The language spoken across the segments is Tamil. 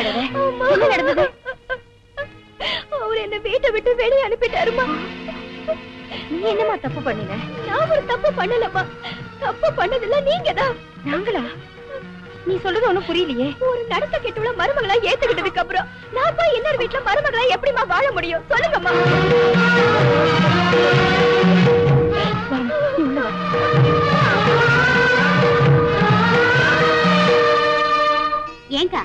ராதா, என்ன நடந்தது? அவர் என்ன வீட்டை விட்டு வெளியே அனுப்பிட்டாருமா. நீ என்னமா தப்பு பண்ணின? நான் ஒரு தப்பு பண்ணலப்பா. தப்பு பண்ணதில்ல நீங்க தான். நாங்களா? நீ சொல்றது ஒண்ணும் புரியலையே. ஒரு நடத்த கெட்டுள்ள மருமகளா ஏத்துக்கிட்டதுக்கு அப்புறம் நான் போய் இன்னொரு வீட்டுல மருமகளா எப்படிமா வாழ முடியும் சொல்லுங்கம்மா. ஏங்கா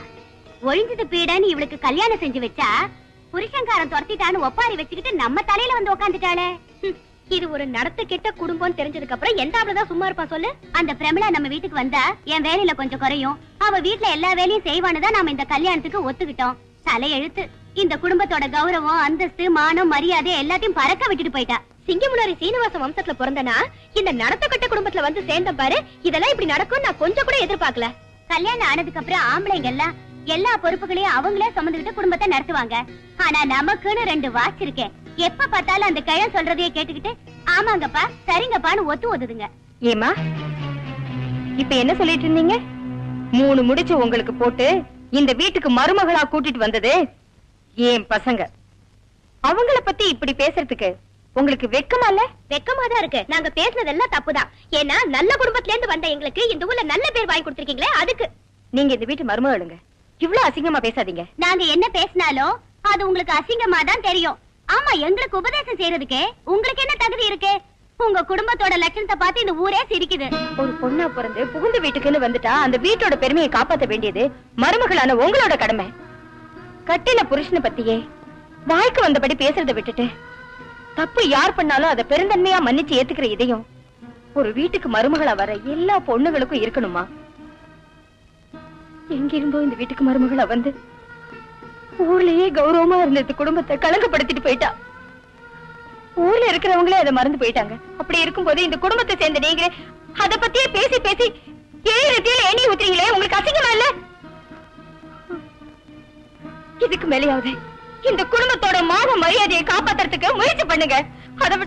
ஒழிஞ்சது பீடன்னு இவளுக்கு கல்யாணம் செஞ்சு வச்சா புருஷன்காரன் துரத்திட்டான்னு ஒப்பாரி வச்சுக்கிட்டு நம்ம தலையில வந்து உட்காந்துட்டாளே. இது ஒரு நடத்த கெட்ட குடும்பம் தெரிஞ்சதுக்கு அப்புறம் எந்த அவளதான் சும்மா இருப்பா சொல்லு. அந்த பிரமிளா நம்ம வீட்டுக்கு வந்தா என் வேலையில கொஞ்சம் குறையும், அவ வீட்டுல எல்லா வேலையும் செய்வானுதான் நாம இந்த கல்யாணத்துக்கு ஒத்துக்கிட்டோம். தலையெழுத்து இந்த குடும்பத்தோட கௌரவம், அந்தஸ்து, மானம், மரியாதை எல்லாத்தையும் பறக்க விட்டுட்டு போயிட்டா. சிங்கமுனாரி சீனிவாச வம்சத்துல பிறந்தனா இந்த நடத்த கட்ட குடும்பத்துல வந்து சேர்ந்த பாரு. இதெல்லாம் இப்படி நடக்கும் நான் கொஞ்சம் கூட எதிர்பார்க்கல. கல்யாணம் ஆனதுக்கு அப்புறம் ஆம்பளைங்க எல்லாம் எல்லா பொறுப்புகளையும் அவங்களே சுமந்துகிட்டு குடும்பத்தை நடத்துவாங்க. ஆனா நமக்குன்னு 2 வாட்ச் இருக்கேன். எப்ப பார்த்தாலும் அந்த கிழம் சொல்றதையே கேட்டுக்கிட்டு ஆமாங்கப்பா சரிங்கப்பான்னு ஒத்து ஒதுதுங்க. ஏமா இப்ப என்ன சொல்லிட்டு இருந்தீங்க? 3 முடிச்சு உங்களுக்கு போட்டு இந்த வீட்டுக்கு மருமகளா கூட்டிட்டு வந்தது ஏன் பசங்க. அவங்கள பத்தி இப்படி பேசுறதுக்கு உங்களுக்கு வெக்கமா இல்ல? வெக்கமா தான் இருக்கு. நாங்க பேசுனதெல்லாம் தப்புதான். ஏன்னா நல்ல குடும்பத்துல இருந்து வந்த எங்களுக்கு இந்த ஊர்ல நல்ல பேர் வாங்கி கொடுத்திருக்கீங்களே அதுக்கு. நீங்க இந்த வீட்டு மருமகளுங்க, இவ்வளவு அசிங்கமா பேசாதீங்க. நாங்க என்ன பேசினாலும் அது உங்களுக்கு அசிங்கமா தான் தெரியும். ஆமா எங்களுக்கு உபதேசம் செய்யறதுக்கே உங்களுக்கு என்ன தகுதி இருக்கு? உங்க குடும்பத்தோட லட்சணத்தை பார்த்து இந்த ஊரே சிரிக்குது. ஒரு பொண்ணா பிறந்து புகுந்த வீட்டுக்குன்னு வந்துட்டா அந்த வீட்டோட பெருமையை காப்பாற்ற வேண்டியது மருமகளான உங்களோட கடமை. கட்டில புருஷனை பத்தியே வாய்க்கு வந்தபடி பேசுறதை விட்டுட்டு தப்பு யார் பண்ணாலும் அதை பெருந்தன்மையா மன்னிச்சு ஏத்துக்கிற இதையும் ஒரு வீட்டுக்கு மருமகளா வர எல்லா பொண்ணுகளுக்கும் இருக்கணுமா? எங்கிருந்தோ இந்த வீட்டுக்கு மருமகளா வந்து ஊர்லயே கௌரவமா இருந்த குடும்பத்தை கலங்கப்படுத்திட்டு போயிட்டா. ஊர்ல இருக்கிறவங்களே அதை மறந்து போயிட்டாங்க. அப்படி இருக்கும் போது இந்த குடும்பத்தை சேர்ந்த நீங்க அத பத்தியே பேசி பேசி ஏழு எண்ணி ஊத்துறீங்களே, உங்களுக்கு அசிங்கமா இல்ல? இதுக்கு மேலேயாவது இந்த குடும்பத்தோட மான மரியாதையை காப்பாத்துறதுக்கு முயற்சி பண்ணுங்க. அதை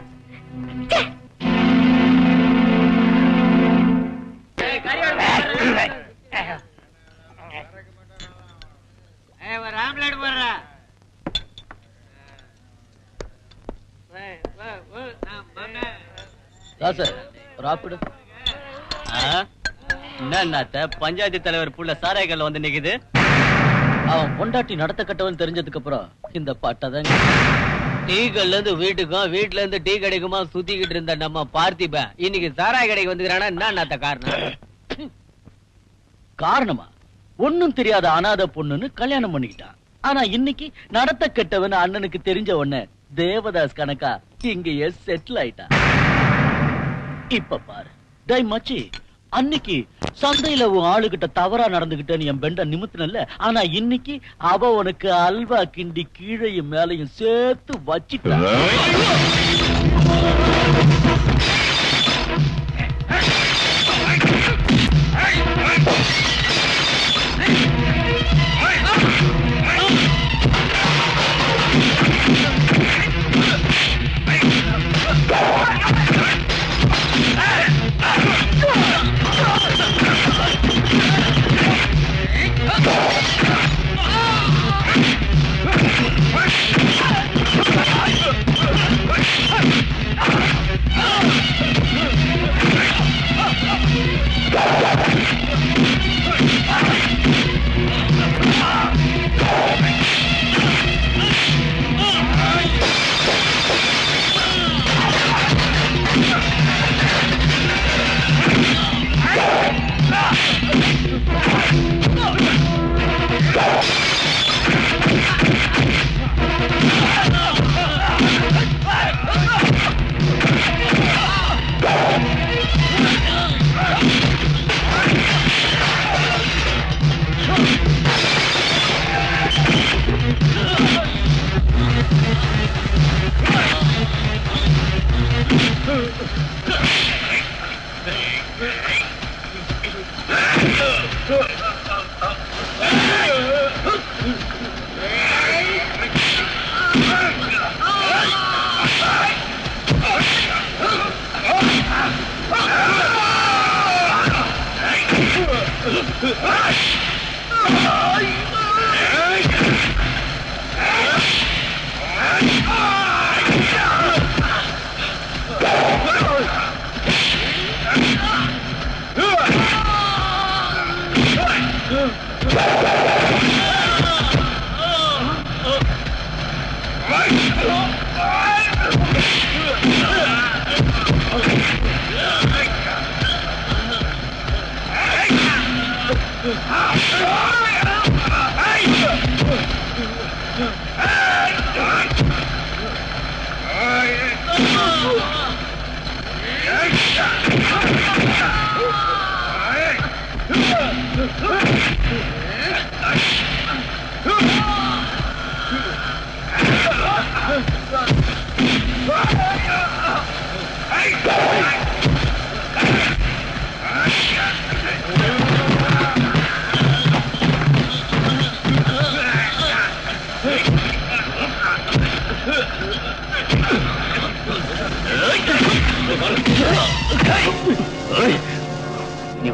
பஞ்சாயத்து தலைவர் புள்ள சாராய்கல்ல வந்து நிக்குது. அவன் பொண்டாட்டி நடத்த கட்டவன் தெரிஞ்சதுக்கு அப்புறம் இந்த பாட்டதான் டீ கல்ல இருந்து வீட்டுக்கும் வீட்டுல இருந்து டீ கடைக்குமா சுத்திக்கிட்டு இருந்த நம்ம பார்த்திபன் இன்னைக்கு சாராய் கடைக்கு வந்துக்கிறானா என்ன காரணம்? காரணமா? ஒன்னும் தெரியாத அனாதை பொண்ணுன்னு கல்யாணம் பண்ணிக்கிட்டான். ஆனா இன்னைக்கு நடத்த கெட்டவன் அண்ணனுக்கு தெரிஞ்ச உடனே தேவதாஸ் கணக்கா இங்கேயே செட்டில் ஆயிட்டான். இப்ப பாரு டேய் மச்சி, அன்னைக்கு சந்தையில உன் ஆளுகிட்ட தவறா நடந்துகிட்டேன்னு என் பெண்ட நிமித்தினல்ல, ஆனா இன்னைக்கு அவ உனக்கு அல்வா கிண்டி கீழையும் மேலையும் சேர்த்து வச்சிட்டா.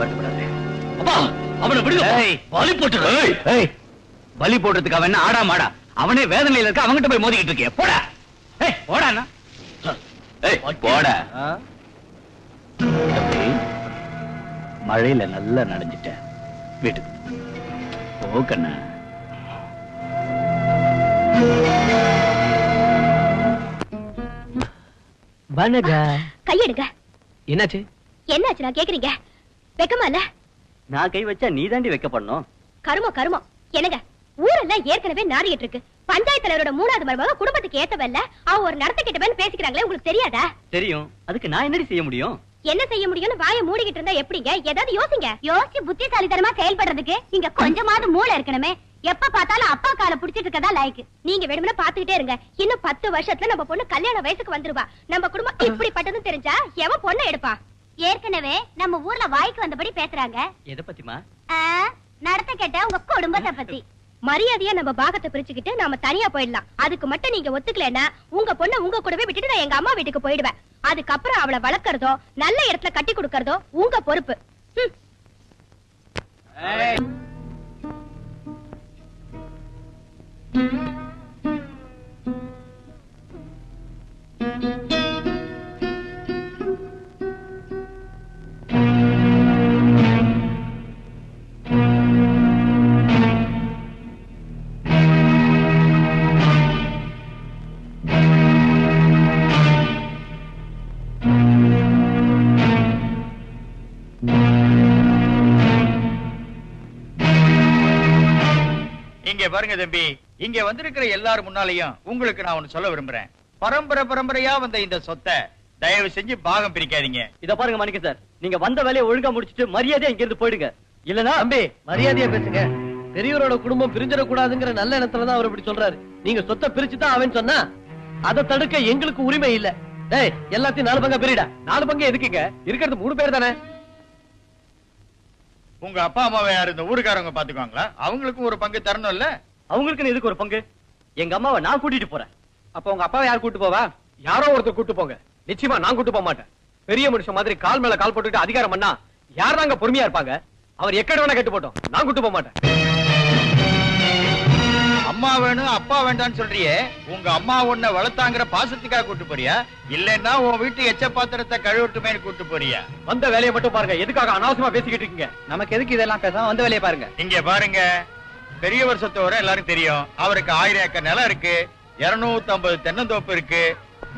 வருத்தப்படாத. அப்பா அவனை விடுங்க. பலி போட்டு பலி போடுறதுக்கு அவன் என்ன ஆடா மாடா? அவனே வேதனையில இருக்க, அவங்கிட்ட போய் மோதிக்கிட்டு இருக்கே. போடா போடா போடா. மழையில நல்லா நனைஞ்சிட்டேன். வீட்டுக்கு போ கண்ணா. கையெடுங்க. என்னாச்சு? என்னாச்சு நான் கேக்குறீங்க? வெக்கமா இல்ல? நான் கை வச்சா நீ தாண்டி வைக்கப்படணும். கருமம் என்னங்க, ஊரெல்லாம் ஏற்கனவே நாரிட்டு இருக்கு. பஞ்சாயத்து தலைவரோட 3வது மருமக குடும்பத்துக்கு ஏத்தவல்ல, அவ ஒரு நடத்த கிட்டவன்னு பேசிக்கிறாங்களே, உங்களுக்கு தெரியாதா? தெரியும். அதுக்கு நான் என்னடி செய்ய முடியும்? என்ன செய்ய முடியும்னு வாயை மூடிக்கிட்டு இருந்தா எப்படிங்க? ஏதாவது யோசிங்க. யோசிச்சு புத்திசாலித்தனமா செயல்படுறதுக்கு இங்க கொஞ்சமாவது மூளை இருக்கணுமே. எப்ப பார்த்தாலும் அப்பா காலை புடிச்சிட்டு இருக்கதா லாய்க்கு. நீங்க வேணும்னா பாத்துக்கிட்டே இருங்க. இன்னும் 10 வருஷத்துல நம்ம பொண்ணு கல்யாண வயசுக்கு வந்துருவா. நம்ம குடும்பம் இப்படிப்பட்டதுன்னு தெரிஞ்சா எவன் பொண்ணை எடுப்பா? ஏற்கனவே நம்ம ஊர்ல வாய்க்கு வந்தபடி பேசுறாங்க. எதை பத்திமா? நடத்த கேட்ட உங்க குடும்பத்தை பத்தி. மரியாதையா நம்ம பாகத்தை பிரிச்சுக்கிட்டு நாம தனியா போயிடலாம். அதுக்கு மட்டும் நீங்க ஒத்துக்கலன்னா உங்க பொண்ணை உங்க கூடவே விட்டுட்டு நான் எங்க அம்மா வீட்டுக்கு போயிடுவேன். அதுக்கப்புறம் அவளை வளர்க்கறதோ நல்ல இடத்துல கட்டி கொடுக்கறதோ உங்க பொறுப்பு. இங்க பாருங்க தம்பி, இங்க வந்திருக்கிற எல்லாரும் முன்னாலையும் உங்களுக்கு நான் ஒண்ணு சொல்ல விரும்புறேன். பரம்பரையா வந்த இந்த சொத்தை தயவு செஞ்சு பாகம் பிரிக்காதீங்க. இத பாருங்க மாணிக்க சார், நீங்க வந்த வேலையை ஒழுங்கா முடிச்சிட்டு மரியாதையா இங்க இருந்து போயிடுங்க. இல்லனா தம்பி மரியாதையா பேசுங்க. பெரியவரோட குடும்பம் பிரிஞ்சிட கூடாதுங்கிற நல்ல எண்ணத்துலதான் அவர் இப்படி சொல்றாரு. நீங்க சொத்தை பிரிச்சுதான் அவன் சொன்னா அதை தடுக்க எங்களுக்கு உரிமை இல்ல. டேய் எல்லாத்தையும் 4 பங்கா பிரிடா. 4 பங்கு எதுக்குங்க? இருக்கிறது 3 பேர் தானே. உங்க அப்பா அம்மாவை யாரு இந்த ஊருக்காரங்க பாத்துக்குவாங்களா? அவங்களுக்கும் ஒரு பங்கு தரணும் இல்ல? அவங்களுக்கு எதுக்கு ஒரு பங்கு? எங்க அம்மாவை நான் கூட்டிட்டு போறேன். அப்ப உங்க அப்பாவை யார் கூட்டு போவா? யாரோ ஒருத்தர் கூட்டு போங்க. நிச்சயமா நான் கூட்டு போக மாட்டேன். பெரிய மனுஷன் மாதிரி கால் மேல கால் போட்டுட்டு அதிகாரம் பண்ணா யார் தாங்க பொறுமையா இருப்பாங்க? அவர் எக்கட வேணா கேட்டு போட்டோம், நான் கூட்டு போக மாட்டேன். அம்மா வேணும் அப்பா வேண்டான்னு சொல்றியே, உங்க அம்மா உன்னை வளர்த்தாங்கிற பாசத்துக்காக கூட்டு போறியா, இல்லன்னா உன் வீட்டு எச்ச பாத்திரத்தை கழுவட்டுமே கூட்டு போறியா? வந்த வேலையை மட்டும் பாருங்க. எதுக்காக அனாவசியமா பேசிக்கிட்டு இருக்கீங்க? நமக்கு எதுக்கு இதெல்லாம் பேசாம வந்த வேலையை பாருங்க. இங்க பாருங்க, பெரியவர் சொத்து வர எல்லாரும் தெரியும். அவருக்கு 1000 ஏக்கர் நிலம் இருக்கு, 250 தென்னந்தோப்பு இருக்கு,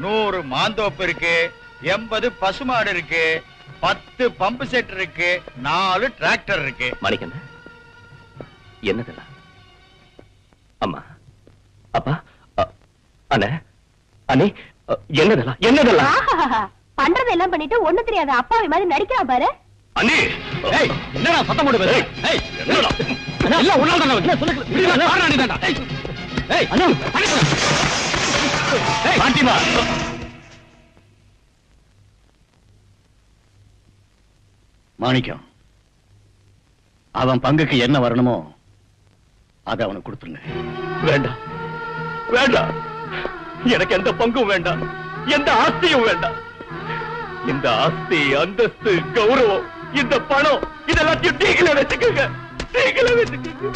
100 மாந்தோப்பு இருக்கு, 80 பசுமாடு இருக்கு, 10 பம்பு செட் இருக்கு, 4 டிராக்டர் இருக்கு. மாணிக்கண்ண என்னதெல்லாம்? அம்மா அப்பா அண்ணே அண்ணே என்னதெல்லாம் என்னதெல்லாம்? பண்றதெல்லாம் பண்ணிட்டு ஒண்ணு தெரியாத அப்பாவி மாதிரி நடிக்கிறான் பாரு. அண்ணே என்னடா சத்தம் போடு பாரு. ஏய் என்னடா எல்லாம் உன்னால தான வந்து சொல்லுங்க. பாராடி தான்டா. ஏய் அண்ணா ஏய் பாட்டிமா மாணிக்கம், அவன் பங்குக்கு என்ன வரணுமோ அதை அவனுக்கு கொடுத்துருங்க. வேண்டாம் வேண்டாம், எனக்கு எந்த பங்கும் வேண்டாம், எந்த ஆஸ்தியும் வேண்டாம். இந்த ஆஸ்தி அந்தஸ்து கௌரவம் இந்த பணம் இதெல்லாத்தையும் நீங்களே வச்சுக்கோங்க. நீங்களே வச்சுக்கோங்க.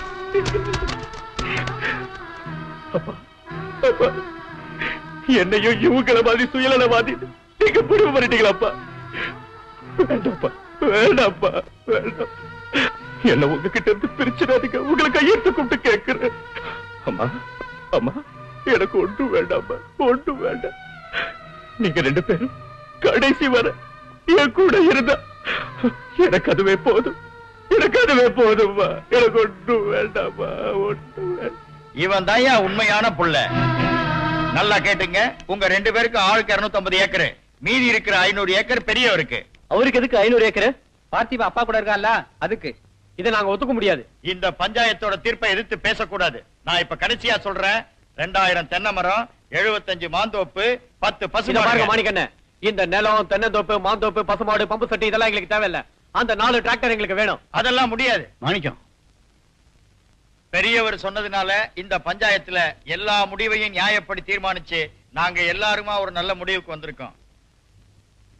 அப்பா அப்பா என்னையும் இவங்கள மாதிரி சுயநலவாதி நீங்க முடிவு பண்ணிட்டீங்களாப்பா? வேண்டாப்பா வேண்டாப்பா வேண்டாம். என்ன உங்ககிட்ட இருந்து பிரிச்சுடாதீங்க. உங்களை கையெழுத்து கூப்பிட்டு கேட்கிறேன். அம்மா அம்மா எனக்கு ஒன்றும் வேண்டாம்மா, ஒன்றும் வேண்டாம். நீங்க 2 பேரும் கடைசி வர என் கூட இருந்தா எனக்கு அதுவே போதும், எனக்கு அதுவே போதும்மா. எனக்கு ஒன்றும் வேண்டாம்மா, ஒன்றும் வேண்டாம். இவன் தாயா உண்மையான புள்ள. நல்லா கேட்டுங்க, உங்க 2 பேருக்கு ஆளுக்கு 250 ஏக்கர், மீதி இருக்கிற 500 ஏக்கர் பெரியவருக்கு. அவருக்கு எதுக்கு 500 ஏக்கர்? பார்த்திபா அப்பா கூட இருக்கான்ல, அதுக்கு. இதை நாங்க ஒத்துக்க முடியாது. இந்த பஞ்சாயத்தோட தீர்ப்பை எதிர்த்து பேசக்கூடாது. நான் இப்ப கடைசியா சொல்றேன், 2000 தென்னை மரம், 75 மாந்தோப்பு, 10 பசு பாருங்க மாணிக்கண்ண, இந்த நிலம் தென்னந்தோப்பு மாந்தோப்பு பசுமாடு பம்பு சட்டி இதெல்லாம் எங்களுக்கு தேவையில்ல. அந்த 4 டிராக்டர் எங்களுக்கு வேணும். அதெல்லாம் முடியாது மாணிக்கம். பெரியவர் சொன்னதுனால இந்த பஞ்சாயத்துல எல்லா முடிவையும் நியாயப்படி தீர்மானிச்சு நாங்க எல்லாருமா ஒரு நல்ல முடிவுக்கு வந்திருக்கோம்.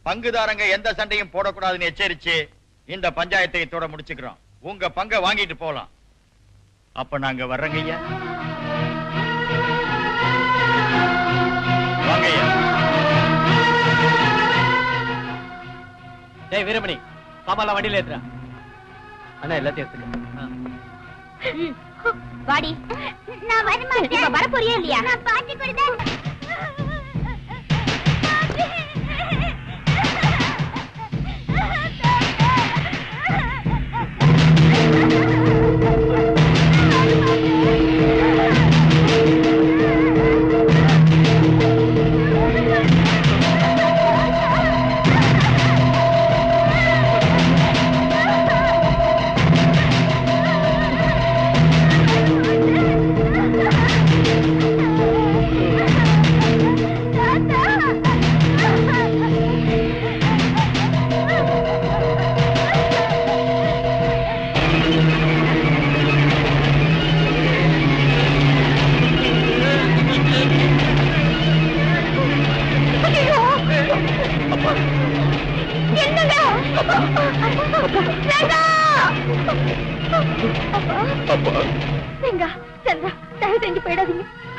பங்குதாரங்க எந்த சண்டையும் போடக்கூடாதுன்னு எச்சரிச்சு இந்த பஞ்சாயத்தை இதோட முடிச்சுக்கிறோம். உங்க பங்கை வாங்கிட்டு போலாம். அப்ப நாங்க வர்றோங்க ஐயா. வாங்க ஐயா. டேய் வீரமணி, சாமான்லாம் வண்டியில ஏத்துறா. அண்ணா எல்லாத்தையும் எடுத்துக்க. வாடி. நான் வரமாட்டேன். இப்ப வர போறியா இல்லையா? நான் பாட்டி கூட தான்.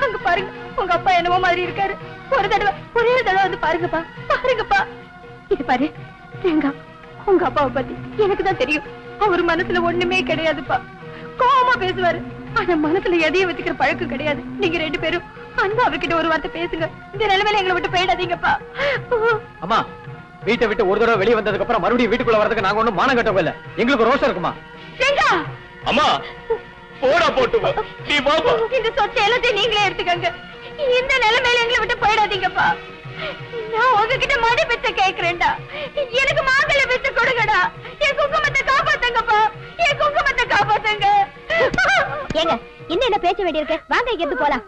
அங்க பாருங்க, உங்க அப்பா என்னமோ மாதிரி இருக்காரு. ஒரே தடவை வந்து பாருங்கப்பா, பாருங்கப்பா. இது பாரு ரங்கா, உங்க அப்பாவை பத்தி எனக்கு தான் தெரியும். அவர் மனசுல ஒண்ணுமே கிடையாதுப்பா. கோவமா பேசுவாரு, ஆனா மனசுல எதையும் வச்சுக்கிற பழக்கம் கிடையாது. நீங்க ரெண்டு பேரும் அன்பா அவர்கிட்ட ஒரு வார்த்தை பேசுங்க. இந்த நிலைமையில எங்களை விட்டு போயிடாதீங்கப்பா. அம்மா, வீட்டை விட்டு ஒரு தடவை வெளியே வந்ததுக்கு அப்புறம் மறுபடியும் வீட்டுக்குள்ள வரதுக்கு நாங்க ஒண்ணும் மானம் கட்டவே இல்ல. எங்களுக்கு ரோஷம் இருக்குமா? ரங்கா, அம்மா போடா போட்டு வா. நீ வாமா. இந்த சொத்தை எல்லாத்தையும் நீங்களே எடுத்துக்கங்க. இந்த நிலைமையில எங்களை விட்டு போயிடாதீங்கப்பா. நான் உங்ககிட்ட மடி பெற்ற கேக்குறேன்டா. எனக்கு மாங்கல்ய பெற்று கொடுங்கடா. என் குங்குமத்தை காப்பாத்துங்கப்பா, என் குங்குமத்தை காப்பாத்துங்க. ஏங்க இன்னும் என்ன பேச வேண்டியிருக்கு? வாங்க இங்க இருந்து போலாம்.